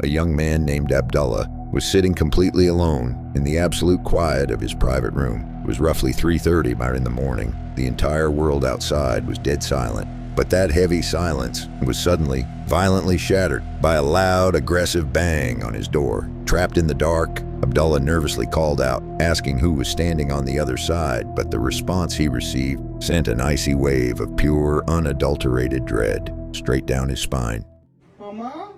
A young man named Abdullah was sitting completely alone in the absolute quiet of his private room. It was roughly 3:30 in the morning. The entire world outside was dead silent, but that heavy silence was suddenly violently shattered by a loud, aggressive bang on his door. Trapped in the dark, Abdullah nervously called out, asking who was standing on the other side, but the response he received sent an icy wave of pure, unadulterated dread straight down his spine. Mama?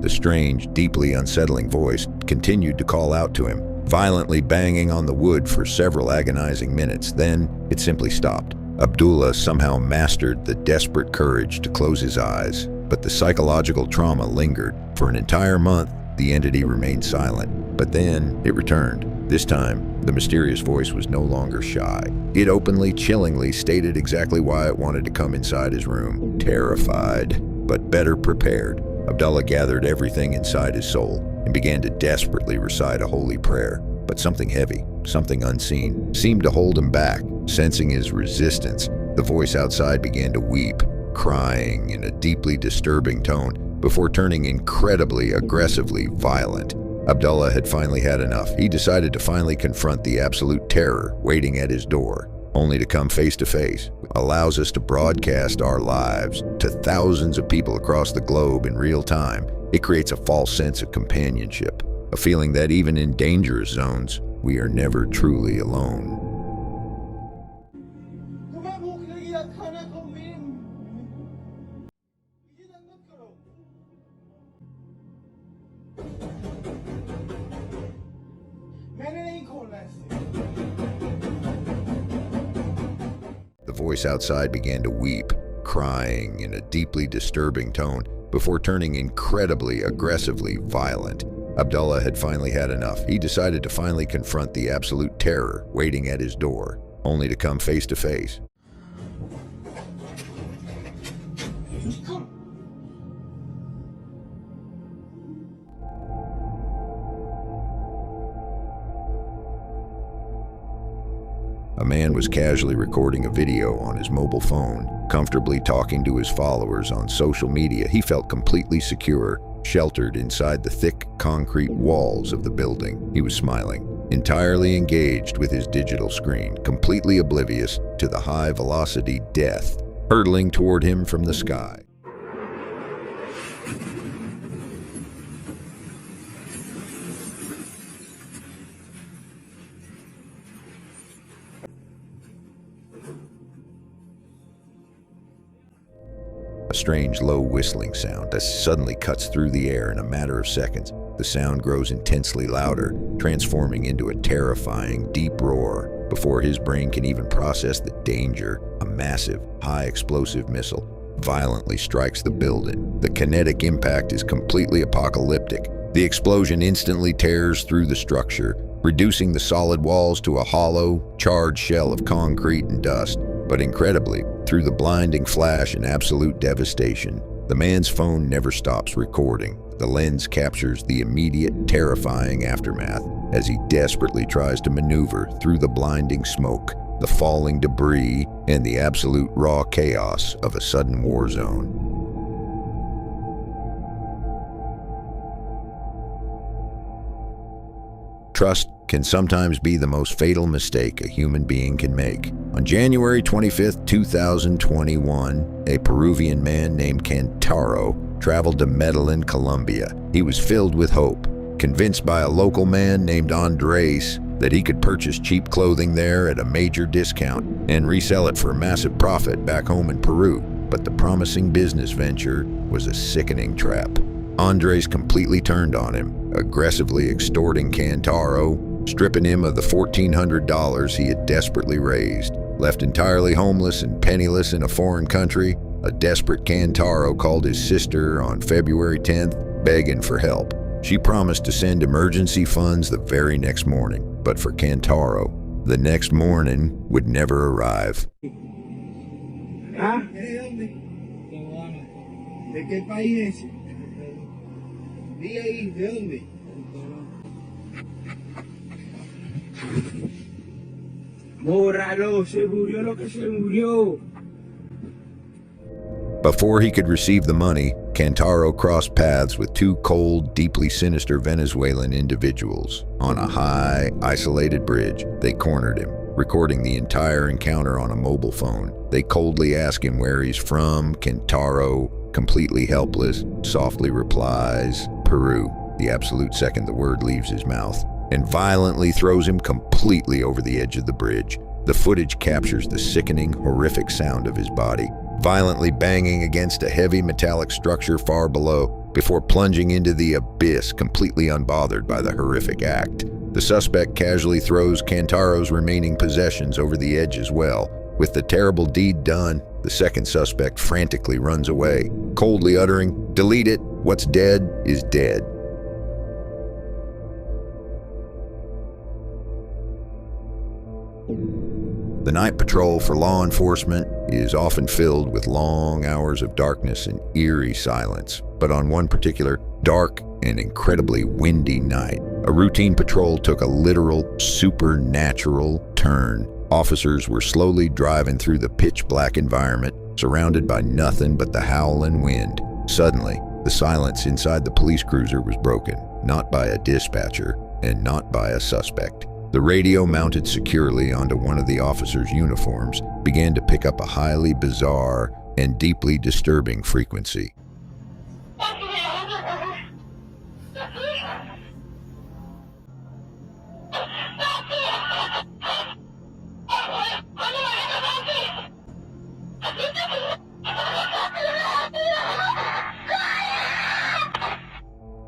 The strange, deeply unsettling voice continued to call out to him, violently banging on the wood for several agonizing minutes. Then it simply stopped. Abdullah somehow mastered the desperate courage to close his eyes, but the psychological trauma lingered. For an entire month, the entity remained silent, but then it returned. This time, the mysterious voice was no longer shy. It openly, chillingly stated exactly why it wanted to come inside his room. Terrified, but better prepared, Abdullah gathered everything inside his soul and began to desperately recite a holy prayer. But something heavy, something unseen, seemed to hold him back. Sensing his resistance, the voice outside began to weep, crying in a deeply disturbing tone before turning incredibly, aggressively violent. Abdullah had finally had enough. He decided to finally confront the absolute terror waiting at his door, only to come face to face. Allows us to broadcast our lives to thousands of people across the globe in real time. It creates a false sense of companionship, a feeling that even in dangerous zones, we are never truly alone. The voice outside began to weep, crying in a deeply disturbing tone before turning incredibly, aggressively violent. Abdullah had finally had enough. He decided to finally confront the absolute terror waiting at his door, only to come face to face. A man was casually recording a video on his mobile phone, comfortably talking to his followers on social media. He felt completely secure, sheltered inside the thick concrete walls of the building. He was smiling, entirely engaged with his digital screen, completely oblivious to the high-velocity death hurtling toward him from the sky. A strange, low whistling sound that suddenly cuts through the air in a matter of seconds. The sound grows intensely louder, transforming into a terrifying, deep roar. Before his brain can even process the danger, a massive, high-explosive missile violently strikes the building. The kinetic impact is completely apocalyptic. The explosion instantly tears through the structure, reducing the solid walls to a hollow, charred shell of concrete and dust. But incredibly, through the blinding flash and absolute devastation, the man's phone never stops recording. The lens captures the immediate, terrifying aftermath as he desperately tries to maneuver through the blinding smoke, the falling debris, and the absolute raw chaos of a sudden war zone. Trust can sometimes be the most fatal mistake a human being can make. On January 25, 2021, a Peruvian man named Canaro traveled to Medellin, Colombia. He was filled with hope, convinced by a local man named Andres that he could purchase cheap clothing there at a major discount and resell it for a massive profit back home in Peru. But the promising business venture was a sickening trap. Andres completely turned on him, aggressively extorting Canaro, stripping him of the $1,400 he had desperately raised. Left entirely homeless and penniless in a foreign country, a desperate Canaro called his sister on February 10th, begging for help. She promised to send emergency funds the very next morning, but for Canaro, The next morning would never arrive. ¿Ah? ¿De qué país es? Diga ahí, ¿de dónde? Bórralo, se murió lo que se murió. Before he could receive the money, Canaro crossed paths with two cold, deeply sinister Venezuelan individuals. On a high, isolated bridge, they cornered him, recording the entire encounter on a mobile phone. They coldly ask him where he's from. Canaro, completely helpless, softly replies, Peru, the absolute second the word leaves his mouth, and violently throws him completely over the edge of the bridge. The footage captures the sickening, horrific sound of his body, violently banging against a heavy metallic structure far below, before plunging into the abyss, completely unbothered by the horrific act. The suspect casually throws Cantaro's remaining possessions over the edge as well. With the terrible deed done, the second suspect frantically runs away, coldly uttering, "Delete it, what's dead is dead." The night patrol for law enforcement is often filled with long hours of darkness and eerie silence. But on one particular dark and incredibly windy night, a routine patrol took a literal supernatural turn. Officers were slowly driving through the pitch-black environment, surrounded by nothing but the howling wind. Suddenly, the silence inside the police cruiser was broken, not by a dispatcher and not by a suspect. The radio, mounted securely onto one of the officers' uniforms, began to pick up a highly bizarre and deeply disturbing frequency.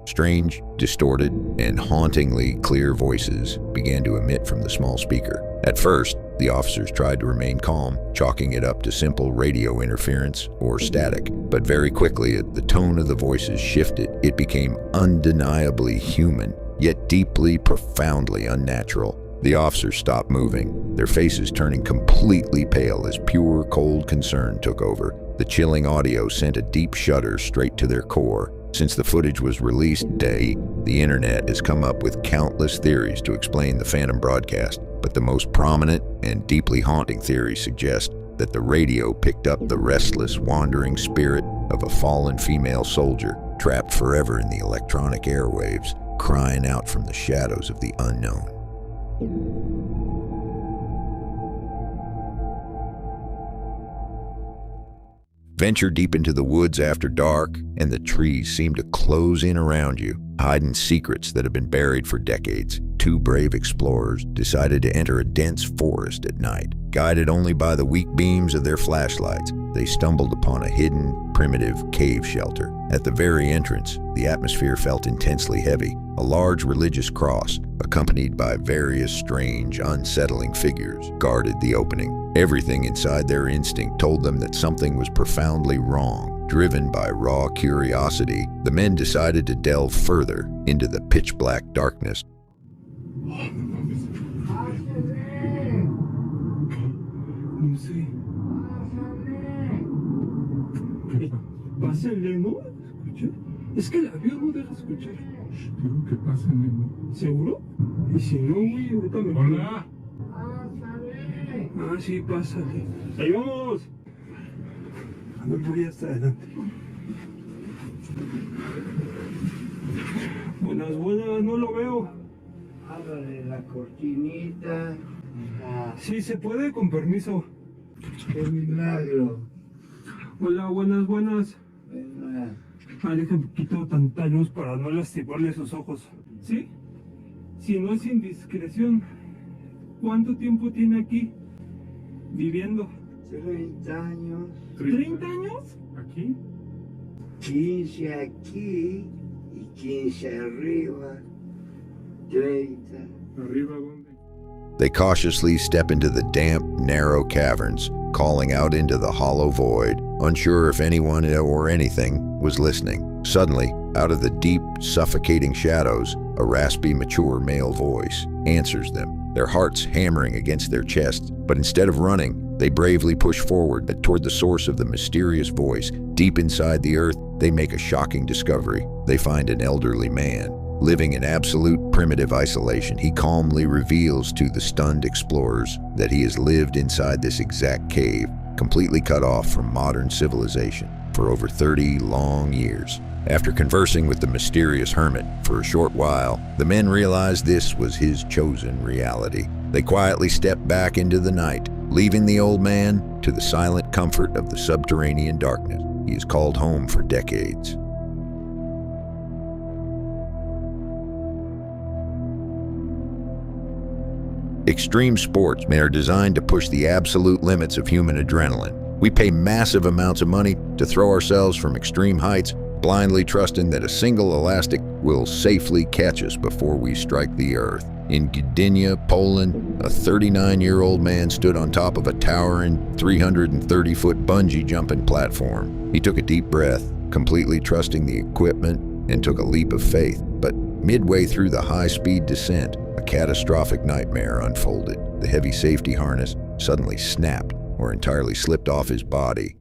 Strange, distorted, and hauntingly clear voices began to emit from the small speaker. At first, the officers tried to remain calm, chalking it up to simple radio interference or static. But very quickly, the tone of the voices shifted. It became undeniably human, yet deeply, profoundly unnatural. The officers stopped moving, their faces turning completely pale as pure, cold concern took over. The chilling audio sent a deep shudder straight to their core. Since the footage was released today, the internet has come up with countless theories to explain the phantom broadcast, but the most prominent and deeply haunting theories suggest that the radio picked up the restless, wandering spirit of a fallen female soldier, trapped forever in the electronic airwaves, crying out from the shadows of the unknown. Venture deep into the woods after dark, and the trees seem to close in around you, hiding secrets that have been buried for decades. Two brave explorers decided to enter a dense forest at night. Guided only by the weak beams of their flashlights, they stumbled upon a hidden, primitive cave shelter. At the very entrance, the atmosphere felt intensely heavy. A large religious cross, accompanied by various strange, unsettling figures, guarded the opening. Everything inside their instinct told them that something was profoundly wrong. Driven by raw curiosity, the men decided to delve further into the pitch-black darkness. Pásenle, ¿no? ¿Escuché? Es que el avión no deja escuchar. Digo que pásenle, ¿no? ¿Seguro? Y si no, güey, ahorita me... ¡Hola! ¡Pásale! Ah, sí, pásale. ¡Ahí vamos! A ver, voy hasta adelante. Buenas, buenas, no lo veo. Ábrale la cortinita. Ah, Sí, se puede, con permiso. ¡qué milagro! Hola, buenas, buenas. Buenas. Aleja un poquito tanta luz para no lastimarle sus ojos. ¿Sí? Si no es indiscreción, ¿cuánto tiempo tiene aquí viviendo? 30 años. ¿30 años? ¿Aquí? 15 aquí y 15 arriba. 30. ¿Arriba dónde? They cautiously step into the damp, narrow caverns, calling out into the hollow void, unsure if anyone or anything was listening. Suddenly, out of the deep, suffocating shadows, a raspy, mature male voice answers them. their hearts hammering against their chests. But instead of running, they bravely push forward toward the source of the mysterious voice. Deep inside the earth, they make a shocking discovery. They find an elderly man, living in absolute primitive isolation. He calmly reveals to the stunned explorers that he has lived inside this exact cave, completely cut off from modern civilization, for over 30 long years. After conversing with the mysterious hermit for a short while, the men realized this was his chosen reality. They quietly stepped back into the night, leaving the old man to the silent comfort of the subterranean darkness he has called home for decades. Extreme sports are designed to push the absolute limits of human adrenaline. We pay massive amounts of money to throw ourselves from extreme heights, blindly trusting that a single elastic will safely catch us before we strike the earth. In Gdynia, Poland, a 39-year-old man stood on top of a towering 330-foot bungee jumping platform. He took a deep breath, completely trusting the equipment, and took a leap of faith. But midway through the high-speed descent, a catastrophic nightmare unfolded. The heavy safety harness suddenly snapped or entirely slipped off his body.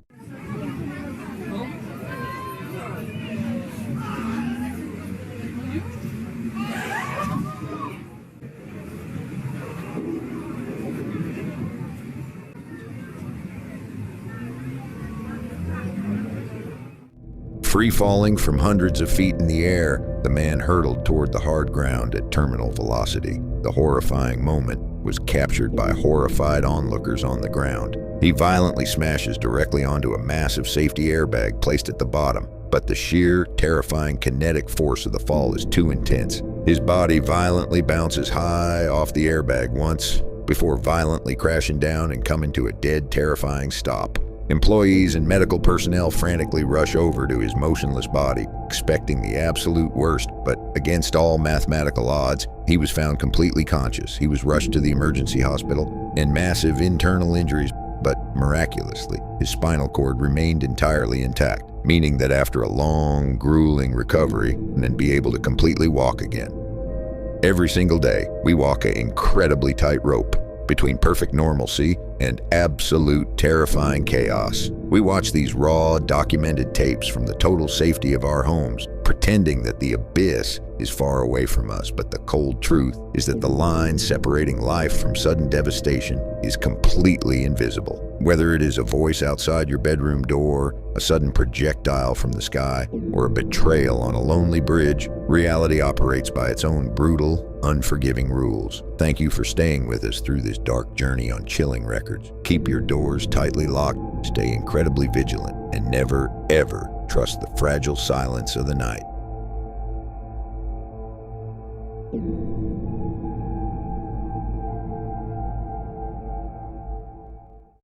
Free-falling from hundreds of feet in the air, the man hurtled toward the hard ground at terminal velocity. The horrifying moment was captured by horrified onlookers on the ground. He violently smashes directly onto a massive safety airbag placed at the bottom, but the sheer, terrifying kinetic force of the fall is too intense. His body violently bounces high off the airbag once, before violently crashing down and coming to a dead, terrifying stop. Employees and medical personnel frantically rush over to his motionless body, expecting the absolute worst, but against all mathematical odds, he was found completely conscious. He was rushed to the emergency hospital, and massive internal injuries, but miraculously, his spinal cord remained entirely intact, meaning that after a long, grueling recovery, then be able to completely walk again. Every single day, we walk an incredibly tight rope between perfect normalcy and absolute terrifying chaos. We watch these raw, documented tapes from the total safety of our homes, pretending that the abyss is far away from us, but the cold truth is that the line separating life from sudden devastation is completely invisible. Whether it is a voice outside your bedroom door, a sudden projectile from the sky, or a betrayal on a lonely bridge, reality operates by its own brutal, unforgiving rules. Thank you for staying with us through this dark journey on Chilling Records. Keep your doors tightly locked, stay incredibly vigilant, and never, ever trust the fragile silence of the night.